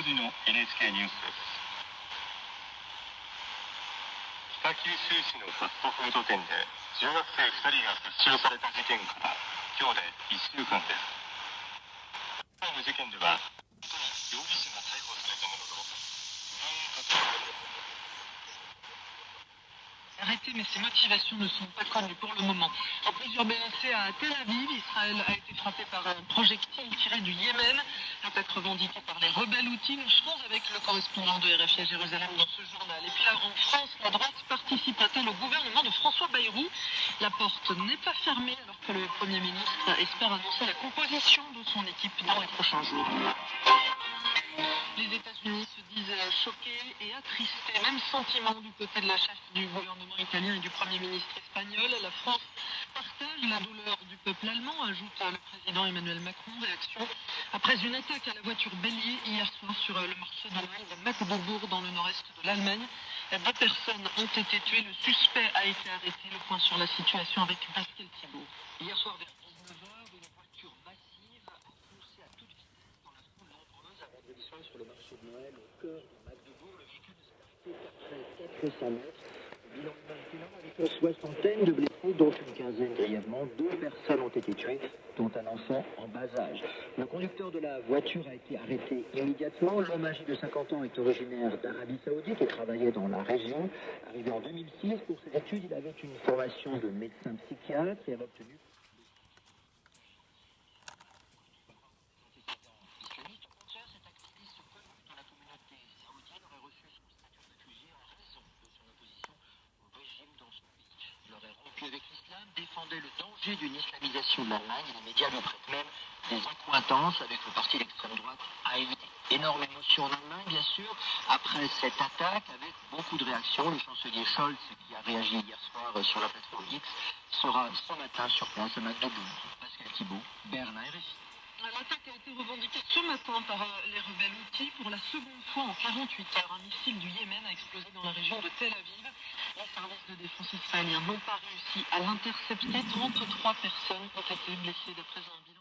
時の NHK ニュースです。北九州市のファストフード店で中学生2人が殺傷された事件から今日で1週間です。今回の事件では容疑者が逮捕されたもののArrêté, mais ses motivations ne sont pas connues pour le moment. En plusieurs blessés à Tel Aviv, Israël a été frappé par un projectile tiré du Yémen, attaque revendiquée par les rebelles houthis. Nous serons avec le correspondant de RFI à Jérusalem dans ce journal. Et puis là, en France, la droite participe-t-elle au gouvernement de François Bayrou? La porte n'est pas fermée alors que le Premier ministre espère annoncer la composition de son équipe dans les prochains jours. Les États-Unis se disent choqués et attristés. Même sentiment du côté de la chef du gouvernement italien et du Premier ministre espagnol. La France partage la douleur du peuple allemand, ajoute le président Emmanuel Macron. Réaction après une attaque à la voiture bélier hier soir sur le marché de Noël de Magdebourg dans le nord-est de l'Allemagne. 2 personnes ont été tuées. Le suspect a été arrêté. Le point sur la situation avec Pascal Thibault. Hier soir vers 19h, une voiture massive a foncé à toute vitesse dans la foule nombreuse à Magdebourg sur le marché de Noël au cœur de Magdebourg. Le véhicule ne s'est arrêté qu'après 400 mètres. Le bilan maintenant avec une soixantaine de blessés, dont une quinzaine grièvement. 2 personnes ont été tuées, dont un enfant en bas âge. Le conducteur de la voiture a été arrêté immédiatement. L'homme âgé de 50 ans est originaire d'Arabie Saoudite et travaillait dans la région. Arrivé en 2006 pour ses études, il avait une formation de médecin psychiatre et avait obtenu avec l'islam, défendait le danger d'une islamisation de l'Allemagne et les médias lui prêtent même des accointances avec le parti d'extrême droite AfD. Énorme émotion en Allemagne, bien sûr, après cette attaque, avec beaucoup de réactions. Le chancelier Scholz, qui a réagi hier soir sur la plateforme X, sera ce matin sur place à Magdebourg. Pascal Thibault, Berlin, RFI. L'attaque a été revendiquée ce matin par les rebelles houthis. Pour la seconde fois en 48 heures, un missile du Yémen a explosé dans la région de Tel Aviv. Les services de défense israéliens n'ont pas réussi à l'intercepter. 33 personnes ont été blessées d'après un bilan.